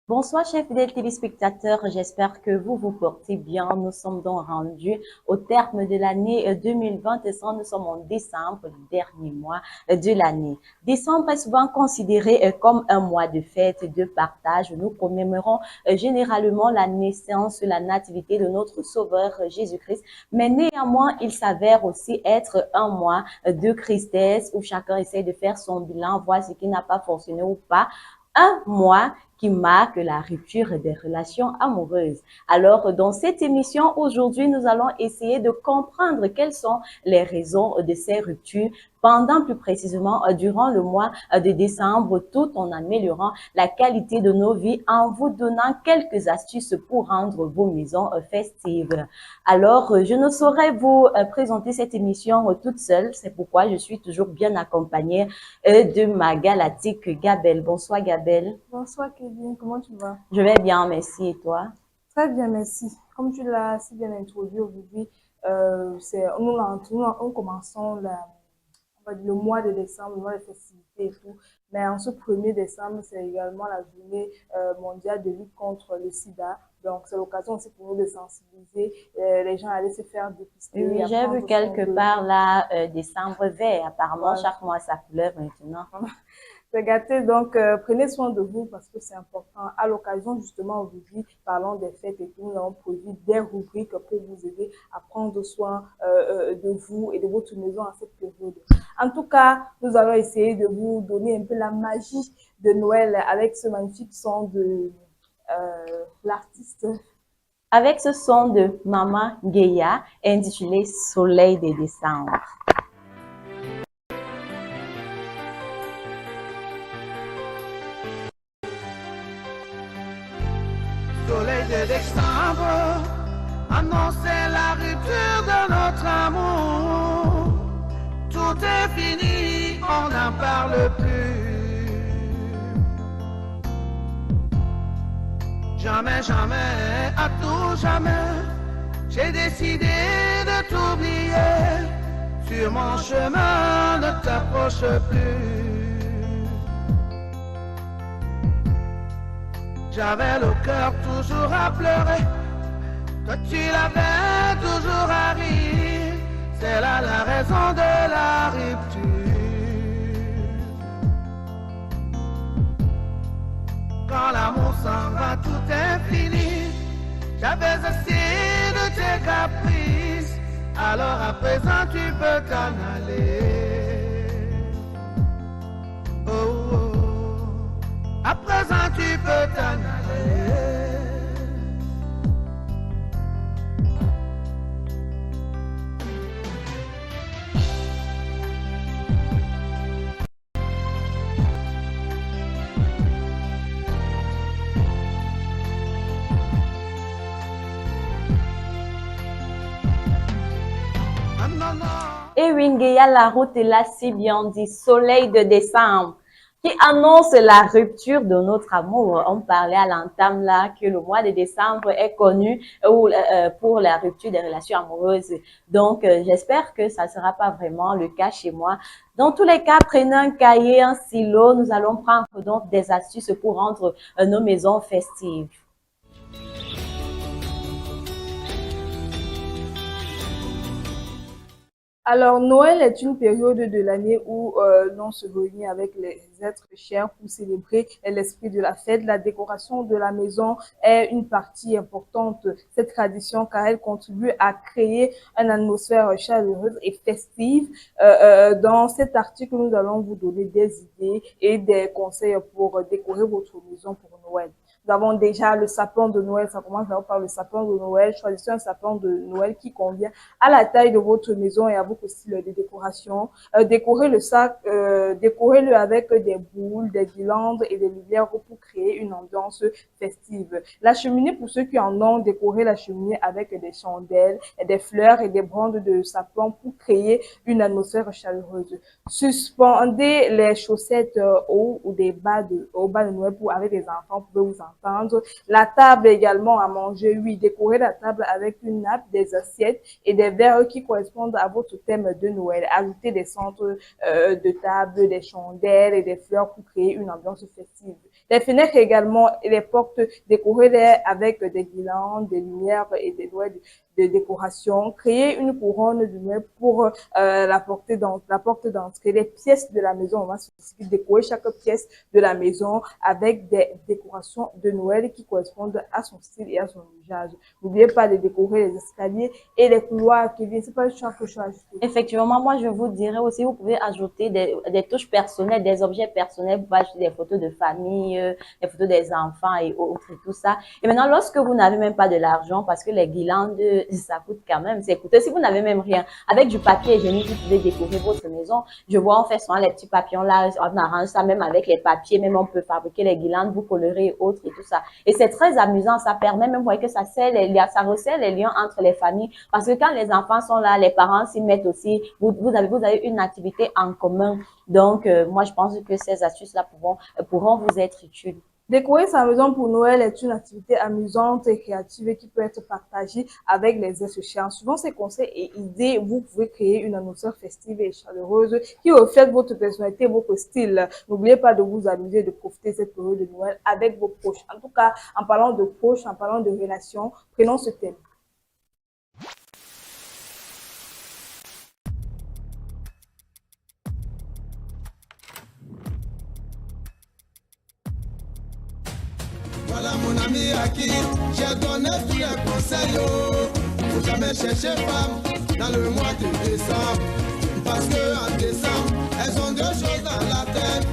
Bonsoir, chers fidèles téléspectateurs. J'espère que vous vous portez bien. Nous sommes donc rendus au terme de l'année 2023. Nous sommes en décembre, le dernier mois de l'année. Décembre est souvent considéré comme un mois de fête, de partage. Nous commémorons généralement la naissance, la nativité de notre Sauveur Jésus-Christ. Mais néanmoins, il s'avère aussi être un mois de tristesse où chacun essaie de faire son bilan, voir ce qui n'a pas fonctionné ou pas. Un mois qui marque la rupture des relations amoureuses. Alors, dans cette émission, aujourd'hui, nous allons essayer de comprendre quelles sont les raisons de ces ruptures pendant plus précisément durant le mois de décembre, tout en améliorant la qualité de nos vies en vous donnant quelques astuces pour rendre vos maisons festives. Alors, je ne saurais vous présenter cette émission toute seule, c'est pourquoi je suis toujours bien accompagnée de ma galactique Gabelle. Bonsoir Gabelle. Bonsoir Kevin, comment tu vas? Je vais bien, merci. Et toi? Très bien, merci. Comme tu l'as si bien introduit aujourd'hui, nous commençons on va dire le mois de décembre, le mois de festivités et tout. Mais en ce 1er décembre, c'est également la journée mondiale de lutte contre le sida. Donc, c'est l'occasion aussi pour nous de sensibiliser les gens à aller se faire Oui, dépister, oui, à j'ai vu prendre soin quelque d'eux. part là, décembre vert. Apparemment, Voilà. chaque mois sa couleur maintenant. C'est gâté, donc prenez soin de vous parce que c'est important. À l'occasion, justement, aujourd'hui, parlant des fêtes et tout, nous avons produit des rubriques pour vous aider à prendre soin de vous et de votre maison en cette période. En tout cas, nous allons essayer de vous donner un peu la magie de Noël avec ce magnifique son de l'artiste. Avec ce son de Maman Geya intitulé Soleil de décembre. Soleil de décembre annonçait la rupture de notre amour. Tout est fini, on n'en parle plus. Jamais, jamais, à tout jamais, j'ai décidé de t'oublier. Sur mon chemin, ne t'approche plus. J'avais le cœur toujours à pleurer, toi tu l'avais toujours à rire. C'est là la raison de la rupture. Quand l'amour s'en va, tout est fini. J'avais assez de tes caprices, alors à présent tu peux t'en aller. Oh, oh. À présent tu peux t'en aller. Ah, non, non. Et Wingeya, la route est là, si bien dit, Soleil de décembre, qui annonce la rupture de notre amour. On parlait à l'entame là que le mois de décembre est connu pour la rupture des relations amoureuses. Donc, j'espère que ça ne sera pas vraiment le cas chez moi. Dans tous les cas, prenez un cahier, un stylo. Nous allons prendre donc des astuces pour rendre nos maisons festives. Alors, Noël est une période de l'année où l'on se réunit avec les êtres chers pour célébrer l'esprit de la fête. La décoration de la maison est une partie importante de cette tradition car elle contribue à créer une atmosphère chaleureuse et festive. Dans cet article, nous allons vous donner des idées et des conseils pour décorer votre maison pour Noël. Nous avons déjà le sapin de Noël, ça commence d'abord par le sapin de Noël. Choisissez un sapin de Noël qui convient à la taille de votre maison et à votre style de décoration. Décorez le sac, décorez-le avec des boules, des guirlandes et des lumières pour créer une ambiance festive. La cheminée, pour ceux qui en ont, décorez la cheminée avec des chandelles, des fleurs et des bandes de sapin pour créer une atmosphère chaleureuse. Suspendez les chaussettes au bas de Noël pour avec les enfants, vous pouvez vous entendre. La table également à manger, oui, décorez la table avec une nappe, des assiettes et des verres qui correspondent à votre thème de Noël. Ajoutez des centres de table, des chandelles et des fleurs pour créer une ambiance festive. Les fenêtres également et les portes décorées avec des guirlandes, des lumières et des doigts de décoration. Créer une couronne de Noël pour la porte d'entrée. Les pièces de la maison, on va décorer chaque pièce de la maison avec des décorations de Noël qui correspondent à son style et à son usage. N'oubliez pas de décorer les escaliers et les couloirs qui viennent. C'est pas le choix que je suis ajouté. Effectivement, moi, je vous dirais aussi, vous pouvez ajouter des touches personnelles, des objets personnels. Vous pouvez ajouter des photos de famille, des photos des enfants et autres et tout ça. Et maintenant, lorsque vous n'avez même pas de l'argent, parce que les guirlandes, ça coûte quand même, c'est coûteux. Si vous n'avez même rien, avec du papier hygiénique, vous pouvez décorer votre maison. Je vois, on fait souvent les petits papillons là, on arrange ça même avec les papiers, même on peut fabriquer les guirlandes, vous colorez et autres et tout ça. Et c'est très amusant, ça permet même, vous voyez que ça resserre les liens entre les familles. Parce que quand les enfants sont là, les parents s'y mettent aussi. Vous avez une activité en commun. Donc, moi, je pense que ces astuces-là pourront vous être utiles. Décorer sa maison pour Noël est une activité amusante et créative et qui peut être partagée avec les êtres chers. Suivant ces conseils et idées, vous pouvez créer une atmosphère festive et chaleureuse qui reflète votre personnalité, votre style. N'oubliez pas de vous amuser, de profiter de cette période de Noël avec vos proches. En tout cas, en parlant de proches, en parlant de relations, prenons ce thème. Voilà mon ami à qui j'ai donné tous les conseils. Faut jamais chercher femme dans le mois de décembre. Parce que en décembre, elles ont deux choses dans la tête.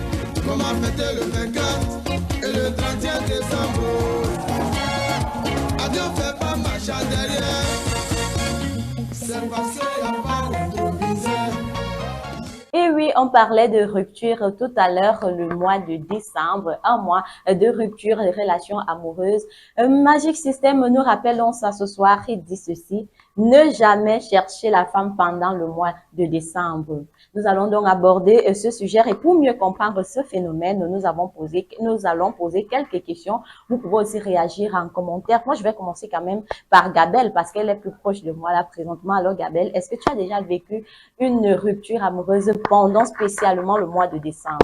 Comment fêter le 24 et le 31 décembre. Avion fait pas marche derrière. C'est parce qu'il n'y a pas d'improviseur. Et oui, on parlait de rupture tout à l'heure, le mois de décembre, un mois de rupture des relations amoureuses. Magic System nous rappelle donc ça ce soir, il dit ceci: ne jamais chercher la femme pendant le mois de décembre. Nous allons donc aborder ce sujet et pour mieux comprendre ce phénomène, nous allons poser quelques questions. Vous pouvez aussi réagir en commentaire. Moi, je vais commencer quand même par Gabelle parce qu'elle est plus proche de moi là présentement. Alors Gabelle, est-ce que tu as déjà vécu une rupture amoureuse pendant spécialement le mois de décembre?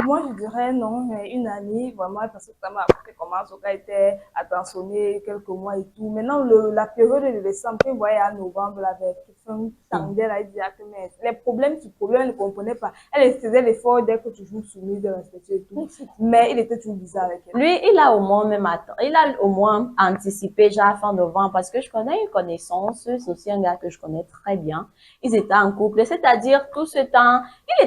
Moi, je dirais non, mais une amie, vraiment, parce que ça m'a appris comment Soka était attentionnée quelques mois et tout. Maintenant, la période de décembre, vous voyez, à novembre, la version tendait à dire que mais les problèmes, elle ne comprenait pas. Elle faisait l'effort d'être toujours soumise, de respecter et tout. Mais il était toujours bizarre avec elle. Lui, il a au moins anticipé, genre fin novembre, parce que je connais une connaissance, c'est aussi un gars que je connais très bien. Ils étaient en couple, c'est-à-dire tout ce temps, il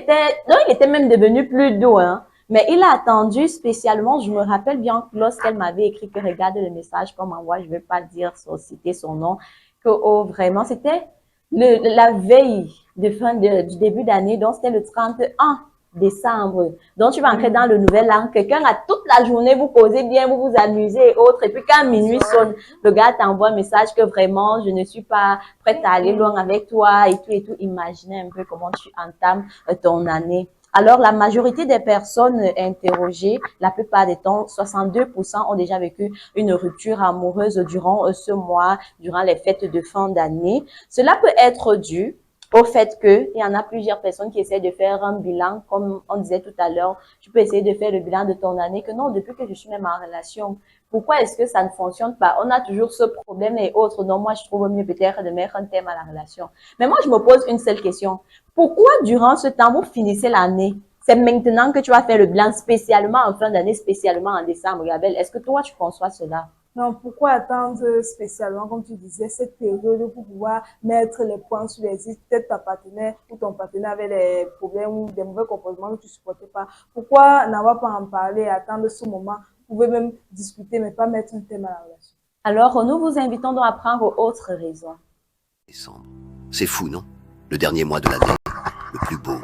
était même devenu plus doux, hein. Mais il a attendu spécialement, je me rappelle bien lorsqu'elle m'avait écrit que regarde le message qu'on m'envoie, je ne vais pas dire, citer son nom, que oh, vraiment, c'était la veille du début d'année, donc c'était le 31 décembre. Donc, tu vas entrer dans le nouvel an. Quelqu'un a toute la journée, vous causez bien, vous vous amusez et autres. Et puis, quand minuit sonne, le gars t'envoie un message que vraiment, je ne suis pas prête à aller loin avec toi et tout et tout. Imaginez un peu comment tu entames ton année. Alors, la majorité des personnes interrogées, la plupart des temps, 62% ont déjà vécu une rupture amoureuse durant ce mois, durant les fêtes de fin d'année. Cela peut être dû au fait que il y en a plusieurs personnes qui essaient de faire un bilan, comme on disait tout à l'heure, tu peux essayer de faire le bilan de ton année, que non, depuis que je suis même en relation, pourquoi est-ce que ça ne fonctionne pas? On a toujours ce problème et autres. Donc, moi, je trouve mieux peut-être de mettre un thème à la relation. Mais moi, je me pose une seule question. Pourquoi, durant ce temps, vous finissez l'année? C'est maintenant que tu vas faire le bilan spécialement en fin d'année, spécialement en décembre, Gabelle. Est-ce que toi, tu conçois cela? Non, pourquoi attendre spécialement, comme tu disais, cette période pour pouvoir mettre les points sur les i? Peut-être ta partenaire ou ton partenaire avait des problèmes ou des mauvais comportements que tu supportais pas. Pourquoi n'avoir pas en parler et attendre ce moment? Vous pouvez même discuter, mais pas mettre un thème à la relation. Alors, nous vous invitons donc à prendre autre raison. Décembre. C'est fou, non? Le dernier mois de l'année, le plus beau,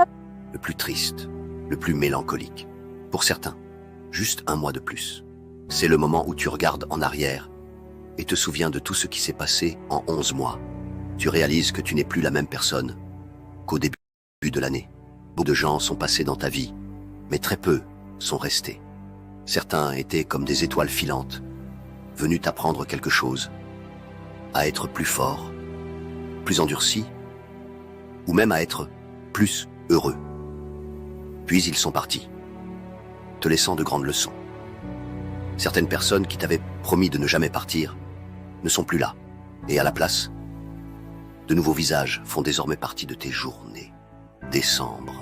le plus triste, le plus mélancolique. Pour certains, juste un mois de plus. C'est le moment où tu regardes en arrière et te souviens de tout ce qui s'est passé en 11 mois. Tu réalises que tu n'es plus la même personne qu'au début de l'année. Beaucoup de gens sont passés dans ta vie, mais très peu sont restés. Certains étaient comme des étoiles filantes, venus t'apprendre quelque chose, à être plus fort, plus endurci, ou même à être plus heureux. Puis ils sont partis. te laissant de grandes leçons. Certaines personnes qui t'avaient promis de ne jamais partir ne sont plus là. Et à la place, de nouveaux visages font désormais partie de tes journées. Décembre.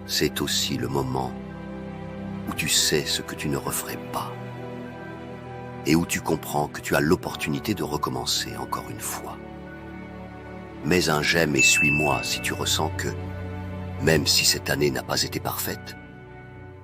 C'est aussi le moment où tu sais ce que tu ne referais pas. Et où tu comprends que tu as l'opportunité de recommencer encore une fois. Mets un j'aime et suis-moi si tu ressens que, même si cette année n'a pas été parfaite,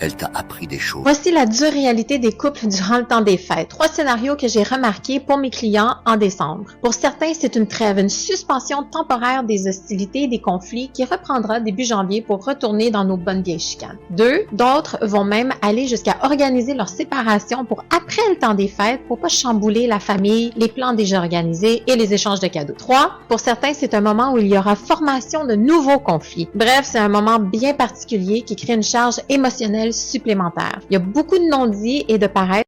elle t'a appris des choses. Voici la dure réalité des couples durant le temps des fêtes. 3 scénarios que j'ai remarqués pour mes clients en décembre. Pour certains, c'est une trêve, une suspension temporaire des hostilités et des conflits qui reprendra début janvier pour retourner dans nos bonnes vieilles chicanes. D'autres vont même aller jusqu'à organiser leur séparation pour après le temps des fêtes pour pas chambouler la famille, les plans déjà organisés et les échanges de cadeaux. 3, pour certains, c'est un moment où il y aura formation de nouveaux conflits. Bref, c'est un moment bien particulier qui crée une charge émotionnelle supplémentaire. Il y a beaucoup de non-dits et de paraître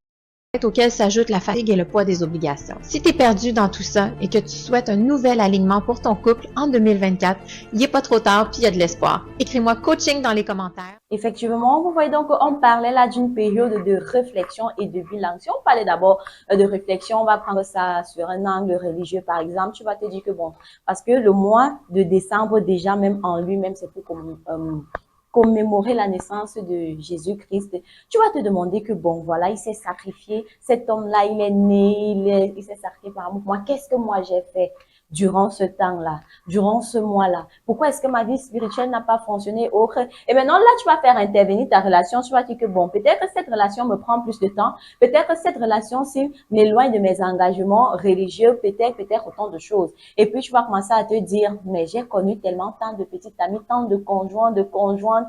auxquels s'ajoute la fatigue et le poids des obligations. Si tu es perdu dans tout ça et que tu souhaites un nouvel alignement pour ton couple en 2024, il n'est pas trop tard puis il y a de l'espoir. Écris-moi coaching dans les commentaires. Effectivement, vous voyez donc, on parlait là d'une période de réflexion et de bilan. Si on parlait d'abord de réflexion, on va prendre ça sur un angle religieux, par exemple. Tu vas te dire que bon, parce que le mois de décembre, déjà, même en lui-même, c'est pour commémorer la naissance de Jésus-Christ, tu vas te demander que bon, voilà, il s'est sacrifié, cet homme-là, il est né, il s'est sacrifié par amour. Moi, qu'est-ce que moi j'ai fait durant ce temps-là, durant ce mois-là? Pourquoi est-ce que ma vie spirituelle n'a pas fonctionné autre? Et maintenant, là, tu vas faire intervenir ta relation, tu vas dire que bon, peut-être que cette relation me prend plus de temps, peut-être que cette relation, si m'éloigne de mes engagements religieux, peut-être autant de choses. Et puis, tu vas commencer à te dire, mais j'ai connu tellement tant de petites amies, tant de conjoints, de conjointes,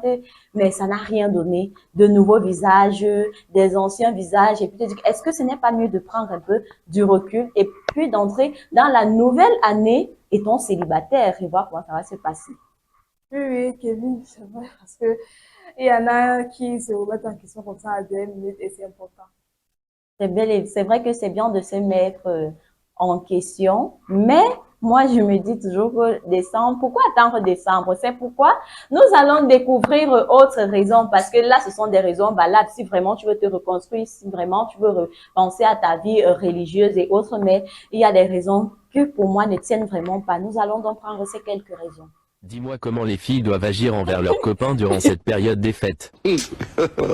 mais ça n'a rien donné. De nouveaux visages, des anciens visages, et puis te dire, est-ce que ce n'est pas mieux de prendre un peu du recul et puis d'entrer dans la nouvelle année étant célibataire et voir comment ça va se passer. Oui, Kevin, c'est vrai, parce que il y en a qui se remettent en question comme ça à 2 minutes et c'est important. C'est vrai que c'est bien de se mettre en question, mais moi, je me dis toujours que décembre, pourquoi attendre décembre? C'est pourquoi nous allons découvrir autres raisons, parce que là, ce sont des raisons valables. Si vraiment tu veux te reconstruire, si vraiment tu veux penser à ta vie religieuse et autres, mais il y a des raisons que pour moi ne tiennent vraiment pas. Nous allons donc prendre ces quelques raisons. Dis-moi comment les filles doivent agir envers leurs copains durant cette période des fêtes.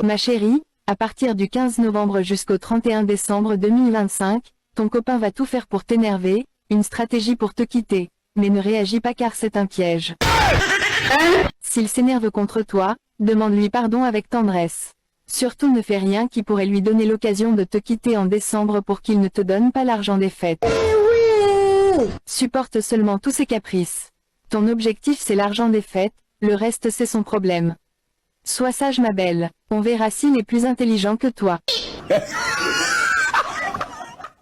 Ma chérie, à partir du 15 novembre jusqu'au 31 décembre 2025, ton copain va tout faire pour t'énerver, une stratégie pour te quitter. Mais ne réagis pas car c'est un piège. S'il s'énerve contre toi, demande-lui pardon avec tendresse. Surtout ne fais rien qui pourrait lui donner l'occasion de te quitter en décembre pour qu'il ne te donne pas l'argent des fêtes. Supporte seulement tous ses caprices. Ton objectif c'est l'argent des fêtes, le reste c'est son problème. Sois sage ma belle, on verra s'il est plus intelligent que toi.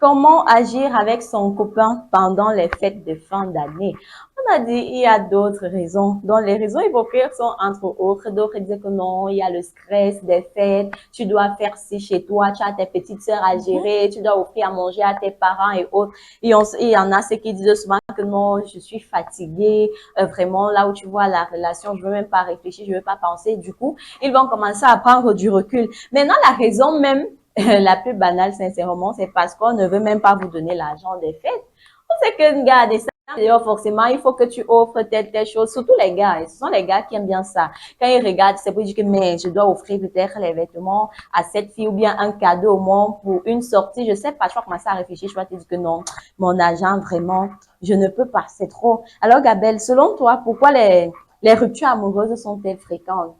Comment agir avec son copain pendant les fêtes de fin d'année? On a dit il y a d'autres raisons. Donc les raisons évoquées sont entre autres. D'autres disent que non, il y a le stress des fêtes. Tu dois faire ci chez toi. Tu as tes petites sœurs à gérer. Tu dois offrir à manger à tes parents et autres. Il y en a ceux qui disent souvent que non, je suis fatiguée. Vraiment, là où tu vois la relation, je veux même pas réfléchir, je veux pas penser. Du coup, ils vont commencer à prendre du recul. Maintenant, la raison même la plus banale, sincèrement, c'est parce qu'on ne veut même pas vous donner l'argent des fêtes. On sait que, regarde, ça, d'ailleurs, forcément, il faut que tu offres telle chose, surtout les gars. Et ce sont les gars qui aiment bien ça. Quand ils regardent, c'est pour dire que, mais je dois offrir peut-être les vêtements à cette fille ou bien un cadeau au moins pour une sortie. Je sais pas, je vais commencer à réfléchir, je vais te dire que non, mon argent, vraiment, je ne peux pas, c'est trop. Alors, Gabelle, selon toi, pourquoi les ruptures amoureuses sont-elles fréquentes?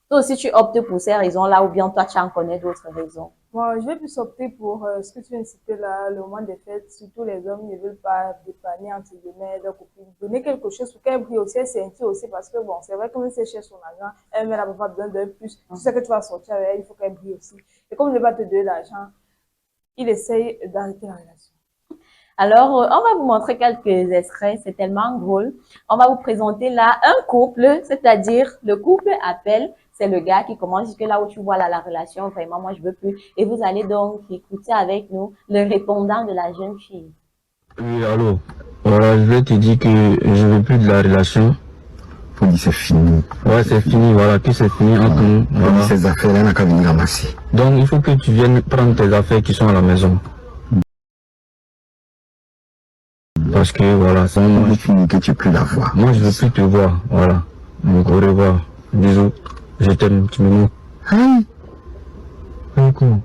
Toi aussi, tu optes pour ces raisons-là ou bien toi, tu en connais d'autres raisons? Bon, je vais plus opter pour ce que tu viens de citer là, le moment des fêtes. Surtout les hommes ne veulent pas dépanner entre guillemets leur copine. Donner quelque chose pour qu'elle brille aussi, elle s'inquiète aussi parce que bon, c'est vrai que même si elle cherche son argent, elle n'a pas besoin d'un plus. Tu sais que tu vas sortir avec elle, il faut qu'elle brille aussi. Et comme il ne va pas te donner l'argent, il essaye d'arrêter la relation. Alors, on va vous montrer quelques extraits, c'est tellement drôle. On va vous présenter là un couple, c'est-à-dire le couple appelle, c'est le gars qui commence jusque là où tu vois là la relation, vraiment, moi je veux plus. Et vous allez donc écouter avec nous le répondant de la jeune fille. Oui, allô. Voilà, je vais te dire que je veux plus de la relation Faut dire c'est fini. Ouais, c'est fini, voilà, que c'est fini entre nous. Voilà. Ces affaires-là, on n'a qu'à venir ramasser. Donc, il faut que tu viennes prendre tes affaires qui sont à la maison. Parce que, voilà, c'est On veut finir que tu peux la voir. moi, je veux plus te voir, voilà. Donc, au revoir. Bisous. Je t'aime, tu me manques. Aïe. Comment?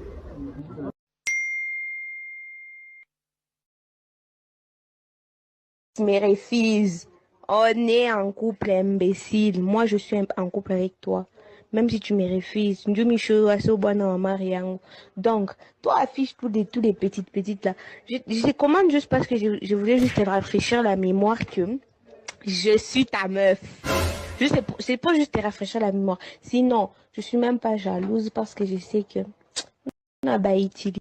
Me refuses. On est en couple imbécile. Moi, je suis en couple avec toi. Même si tu me refuses. Donc, toi, affiche tous les petites là. Je commande juste parce que je voulais juste te rafraîchir la mémoire que je suis ta meuf. C'est pour juste te rafraîchir la mémoire. Sinon, je suis même pas jalouse parce que je sais que on a baïti.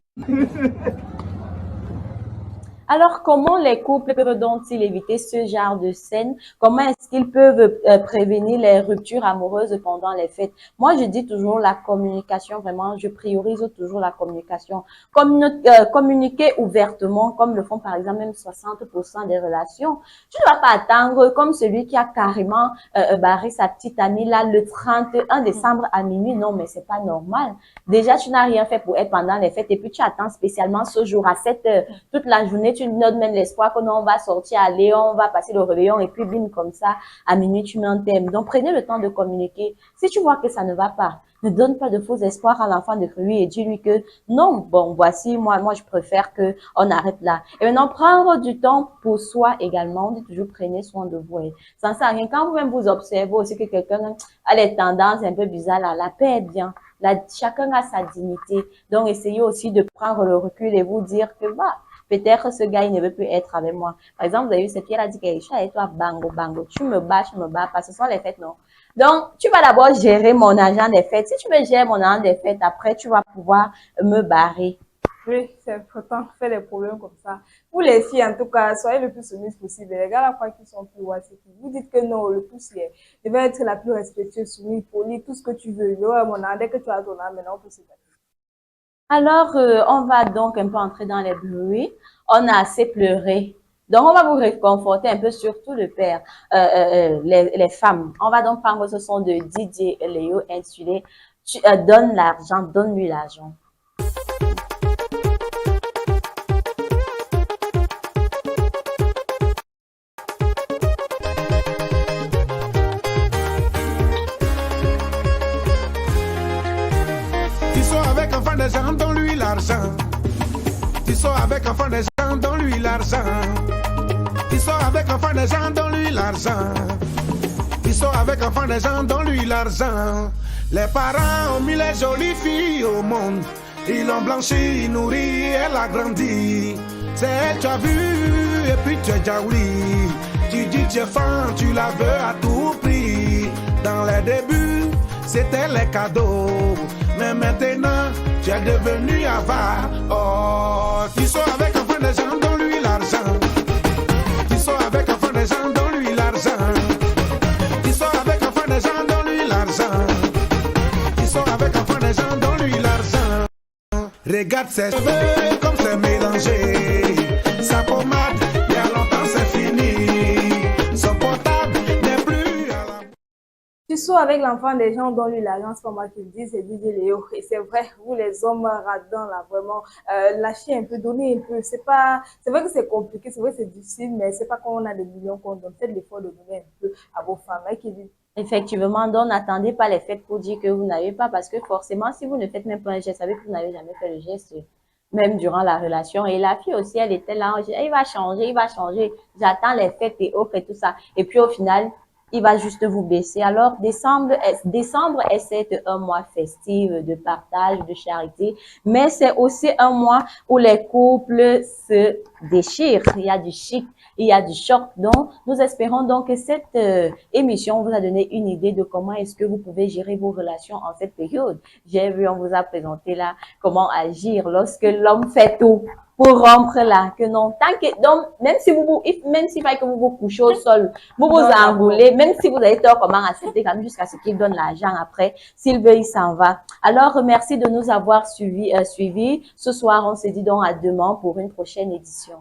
Alors, comment les couples peuvent-ils éviter ce genre de scène? Comment est-ce qu'ils peuvent prévenir les ruptures amoureuses pendant les fêtes? Moi, je dis toujours la communication, vraiment, je priorise toujours la communication. Communiquer ouvertement, comme le font par exemple même 60% des relations. Tu ne vas pas attendre comme celui qui a carrément barré sa petite amie là le 31 décembre à minuit. Non, mais c'est pas normal. Déjà, tu n'as rien fait pour elle pendant les fêtes et puis tu attends spécialement ce jour à 7 heures. Toute la journée, tu notes même l'espoir que non, on va sortir, aller, on va passer le réveillon et puis bim, comme ça, à minuit, tu mets un thème. Donc, prenez le temps de communiquer. Si tu vois que ça ne va pas, ne donne pas de faux espoirs à l'enfant de lui et dis-lui que non, bon, voici, moi, je préfère que on arrête là. Et maintenant, prendre du temps pour soi également. On dit toujours, prenez soin de vous. Et ça ne sert à rien. Quand vous-même vous observez aussi que quelqu'un a les tendances un peu bizarres, là, la paix est bien. Chacun a sa dignité. Donc, essayez aussi de prendre le recul et vous dire que, bah, peut-être ce gars, il ne veut plus être avec moi. Par exemple, vous avez vu, cette fille, elle a dit que je suis avec toi, bango, bango. Tu me bats, parce que ce sont les fêtes, non. Donc, tu vas d'abord gérer mon argent des fêtes. Si tu me gères mon argent des fêtes, après, tu vas pouvoir me barrer. Oui, c'est important, faire des problèmes comme ça. Pour les filles, en tout cas, soyez le plus soumise possible. Les gars, la fois qu'ils sont plus ouais, vous dites que non, le plus, c'est devait être la plus respectueuse, soumise, polie, tout ce que tu veux. Ouais, mon âme, dès que tu as ton âme, maintenant, on peut se battre. Alors, on va donc un peu entrer dans les bruits. On a assez pleuré. Donc, on va vous réconforter un peu, surtout le père, les femmes. On va donc prendre ce son de DJ Léo intitulé Donne l'argent, donne-lui l'argent. Tu sors avec enfant des gens, donne-lui l'argent. Tu sors avec enfant des gens, donne-lui l'argent. Tu sors avec enfant des gens, donne-lui l'argent. Tu sors avec enfant des gens, donne-lui l'argent. Les parents ont mis les jolies filles au monde. Ils l'ont blanchi, nourri, elle a grandi. C'est elle, tu as vu, et puis tu es déjà oui. Tu dis tu es fan, tu la veux à tout prix. Dans les débuts, c'était les cadeaux. Mais maintenant, tu es devenu avare. Oh, tu sors avec enfant des gens, donne-lui l'argent. Tu sors avec enfant des gens, donne-lui l'argent. Tu sors avec enfant des gens, donne-lui l'argent. Tu sors avec enfant des gens, donne-lui l'argent. Regarde ses cheveux comme c'est mélangé. Sa pommade, il y a longtemps c'est fini. Son portable n'est plus à la... Tu sors avec l'enfant des gens dont lui l'argent, c'est pas moi qui le dis, c'est DJ Léo. Et c'est vrai, vous les hommes radins là, vraiment, lâchez un peu, donnez un peu. C'est vrai que c'est compliqué, c'est vrai que c'est difficile, mais c'est pas quand on a des millions qu'on donne. Faites l'effort de donner un peu à vos femmes. Hein, qui dit. Effectivement, donc n'attendez pas les fêtes pour dire que vous n'avez pas, parce que forcément, si vous ne faites même pas un geste, ça veut dire que vous n'avez jamais fait le geste, même durant la relation. Et la fille aussi, elle était là, il va changer, j'attends les fêtes et autres et tout ça. Et puis au final, il va juste vous baisser. Alors, décembre est certes un mois festif de partage, de charité, mais c'est aussi un mois où les couples se déchirent. Il y a du chic, il y a du choc. Donc, nous espérons donc que cette émission vous a donné une idée de comment est-ce que vous pouvez gérer vos relations en cette période. J'ai vu, on vous a présenté là comment agir lorsque l'homme fait tout pour rompre là, que non, tant que, donc, même s'il fallait que vous vous couchez au sol, vous vous enroulez, même si vous avez tort, comment accepter quand même jusqu'à ce qu'il donne l'argent après, s'il veut, il s'en va. Alors, merci de nous avoir suivis. Ce soir, on se dit donc à demain pour une prochaine édition.